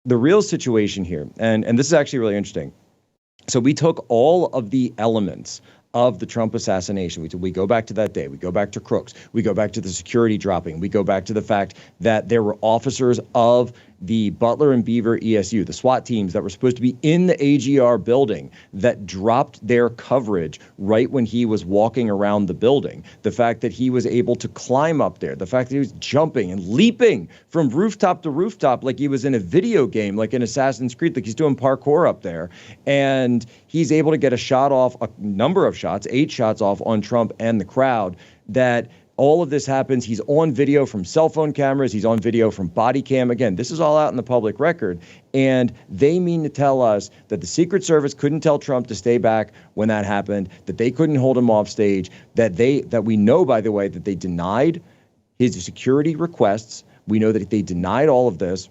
the real situation here, and this is actually really interesting. So we took all of the elements of the Trump assassination. We go back to that day. We go back to Crooks. We go back to the security dropping. We go back to the fact that there were officers of the Butler and Beaver ESU, the SWAT teams that were supposed to be in the AGR building, that dropped their coverage right when he was walking around the building. The fact that he was able to climb up there, the fact that he was jumping and leaping from rooftop to rooftop like he was in a video game, like in Assassin's Creed, like he's doing parkour up there. And he's able to get a shot off, a number of shots, 8 shots off on Trump and the crowd. That all of this happens. He's on video from cell phone cameras. He's on video from body cam. Again, this is all out in the public record. And they mean to tell us that the Secret Service couldn't tell Trump to stay back when that happened, that they couldn't hold him off stage, that we know, by the way, that they denied his security requests. We know that they denied all of this.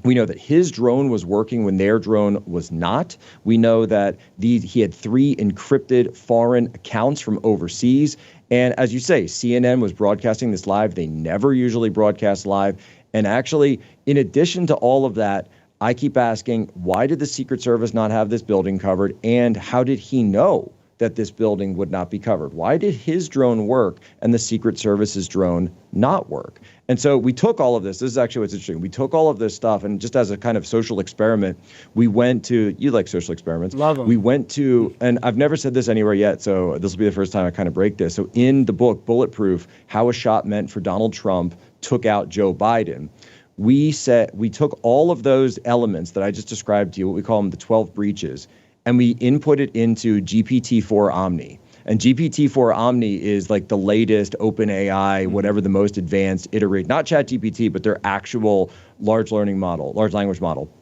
We know that his drone was working when their drone was not. We know that he had 3 encrypted foreign accounts from overseas. And as you say, CNN was broadcasting this live. They never usually broadcast live. And actually, in addition to all of that, I keep asking, why did the Secret Service not have this building covered? And how did he know that this building would not be covered? Why did his drone work and the Secret Service's drone not work? And so we took all of this. This is actually what's interesting. We took all of this stuff, and just as a kind of social experiment, we went to, you like social experiments. Love them. We went to, and I've never said this anywhere yet, so this will be the first time I kind of break this. So in the book, Bulletproof, How a Shot Meant for Donald Trump Took Out Joe Biden, we took all of those elements that I just described to you, what we call them the 12 breaches, and we input it into GPT-4 Omni. And GPT-4 Omni is like the latest OpenAI, whatever the most advanced iterate, not ChatGPT, but their actual large language model.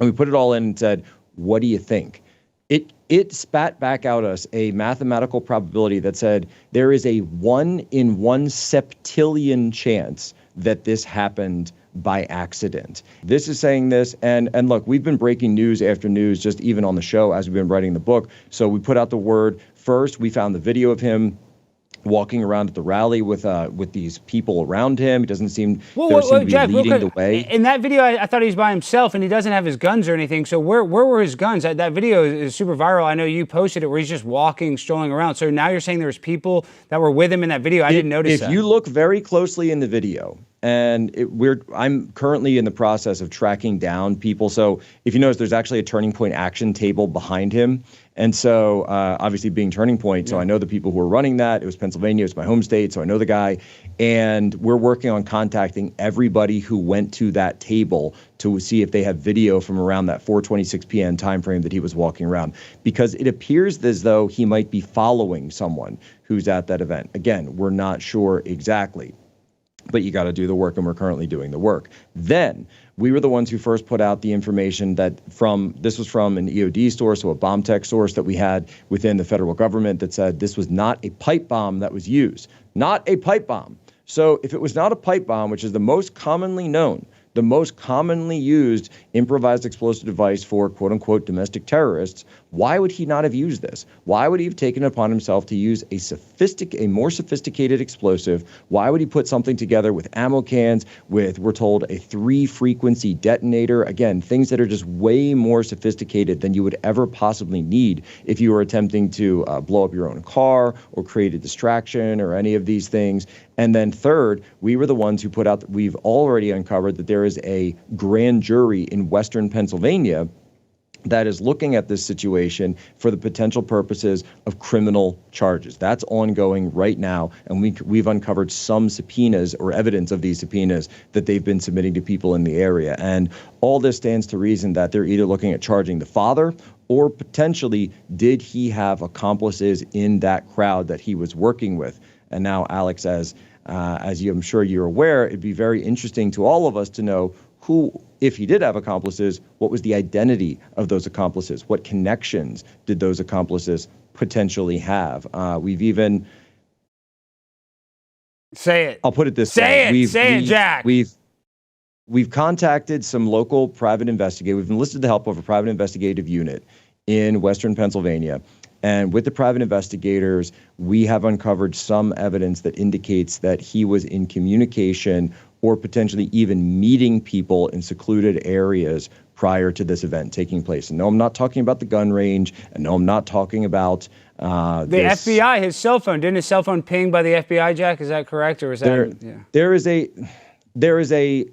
And we put it all in and said, what do you think? It spat back out us a mathematical probability that said there is a 1 in 1 septillion chance that this happened by accident. This is saying this, and look, we've been breaking news after news, just even on the show as we've been writing the book. So we put out the word first. We found the video of him walking around at the rally with these people around him. He doesn't seem to be Jack, leading the way. In that video, I thought he was by himself, and he doesn't have his guns or anything. So where were his guns? That video is super viral. I know you posted it where he's just walking, strolling around. So now you're saying there's people that were with him in that video. I didn't notice that. If you look very closely in the video, and I'm currently in the process of tracking down people. So if you notice, there's actually a Turning Point action table behind him. And so obviously being Turning Point, so I know the people who are running that. It was Pennsylvania. It's my home state, so I know the guy. And we're working on contacting everybody who went to that table to see if they have video from around that 4:26 p.m. timeframe that he was walking around. Because it appears as though he might be following someone who's at that event. Again, we're not sure exactly. But you got to do the work, and we're currently doing the work. Then we were the ones who first put out the information this was from an EOD source, so a bomb tech source that we had within the federal government that said this was not a pipe bomb that was used. Not a pipe bomb. So if it was not a pipe bomb, which is the most commonly known, the most commonly used improvised explosive device for quote unquote domestic terrorists, why would he not have used this? Why would he have taken it upon himself to use a more sophisticated explosive? Why would he put something together with ammo cans, with, we're told, a 3-frequency detonator? Again, things that are just way more sophisticated than you would ever possibly need if you were attempting to blow up your own car or create a distraction or any of these things. And then third, we were the ones who we've already uncovered that there is a grand jury in Western Pennsylvania that is looking at this situation for the potential purposes of criminal charges. That's ongoing right now, and we've uncovered some subpoenas or evidence of these subpoenas that they've been submitting to people in the area. And all this stands to reason that they're either looking at charging the father or potentially did he have accomplices in that crowd that he was working with. And now, Alex, as I'm sure you're aware, it'd be very interesting to all of us to know who, if he did have accomplices, what was the identity of those accomplices? What connections did those accomplices potentially have? We've even... Say it. I'll put it this way. Say it, Jack. We've contacted some local private investigators. We've enlisted the help of a private investigative unit in Western Pennsylvania. And with the private investigators, we have uncovered some evidence that indicates that he was in communication or potentially even meeting people in secluded areas prior to this event taking place. And no, I'm not talking about the gun range, and no, I'm not talking about the FBI. His cell phone, didn't his cell phone ping by the FBI, Jack? Is that correct, or is that? Yeah. There is a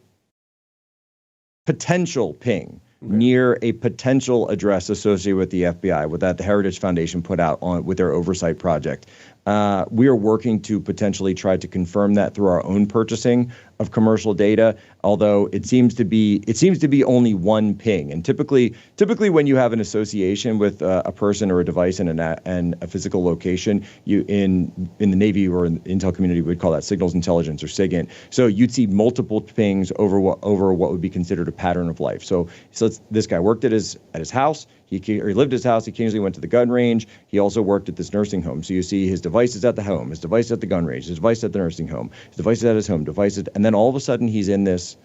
potential ping near a potential address associated with the FBI, with that the Heritage Foundation put out on with their oversight project. We are working to potentially try to confirm that through our own purchasing of commercial data, although it seems to be only one ping. And typically when you have an association with a person or a device in a physical location, you in the Navy or in the intel community we would call that signals intelligence or SIGINT. So you'd see multiple pings over what would be considered a pattern of life. So this guy worked at his house. He lived at his house. He occasionally went to the gun range. He also worked at this nursing home. So you see his devices at the home, his device at the gun range, his device at the nursing home, his devices at his home, and then all of a sudden he's in this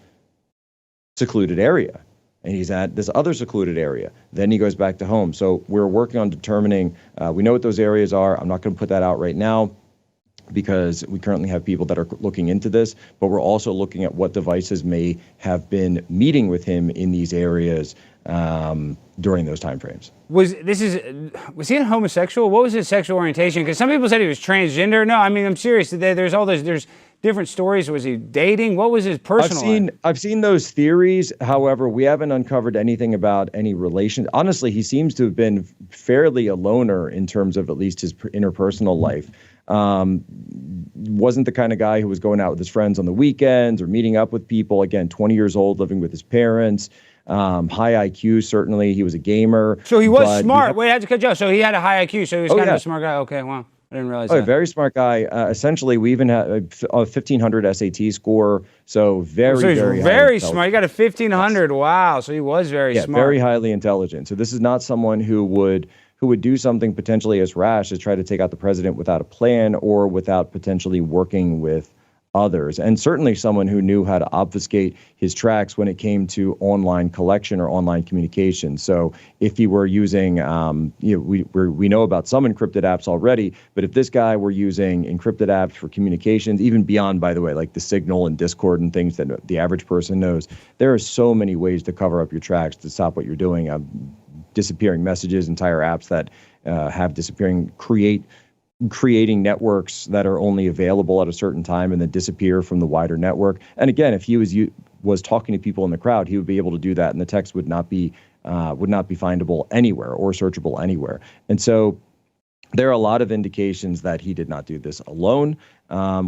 secluded area, and he's at this other secluded area. Then he goes back to home. So we're working on determining. We know what those areas are. I'm not going to put that out right now, because we currently have people that are looking into this, but we're also looking at what devices may have been meeting with him in these areas during those timeframes. Was he a homosexual? What was his sexual orientation? Because some people said he was transgender. No, I mean, I'm serious. There's different stories. Was he dating? What was his personal life? I've seen those theories. However, we haven't uncovered anything about any relation. Honestly, he seems to have been fairly a loner in terms of at least his interpersonal life. Wasn't the kind of guy who was going out with his friends on the weekends or meeting up with people. Again, 20 years old, living with his parents. High IQ, certainly. He was a gamer. So he was smart. Wait, I had to cut you off. So he had a high IQ. So he was kind of a smart guy. Okay, wow. I didn't realize that. A very smart guy. Essentially, we even had a 1,500 SAT score. So very smart. He got a 1,500. Yes. Wow. So he was very smart. Very highly intelligent. So this is not someone who would do something potentially as rash as try to take out the president without a plan or without potentially working with others. And certainly someone who knew how to obfuscate his tracks when it came to online collection or online communication. So if he were using, we know about some encrypted apps already, but if this guy were using encrypted apps for communications, even beyond, by the way, like the Signal and Discord and things that the average person knows, there are so many ways to cover up your tracks to stop what you're doing. Disappearing messages, entire apps that have disappearing, creating networks that are only available at a certain time and then disappear from the wider network. And again, if he was talking to people in the crowd, he would be able to do that, and the text would not be findable anywhere or searchable anywhere. And so there are a lot of indications that he did not do this alone.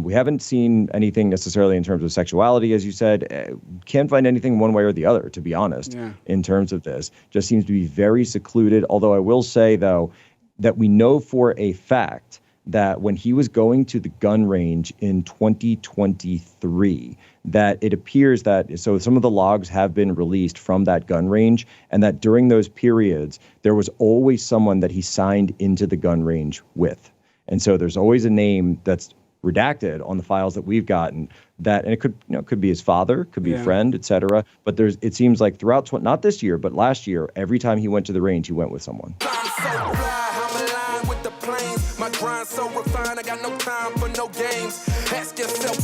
We haven't seen anything necessarily in terms of sexuality, as you said. Can't find anything one way or the other, to be honest, in terms of this. Just seems to be very secluded. Although I will say, though, that we know for a fact that when he was going to the gun range in 2023, that it appears that, so some of the logs have been released from that gun range, and that during those periods, there was always someone that he signed into the gun range with. And so there's always a name that's redacted on the files that we've gotten, that, and it could be his father, could be a friend, etc. But it seems like throughout, not this year, but last year, every time he went to the range, he went with someone. My grind so refined, I got no time for no games. Ask yourself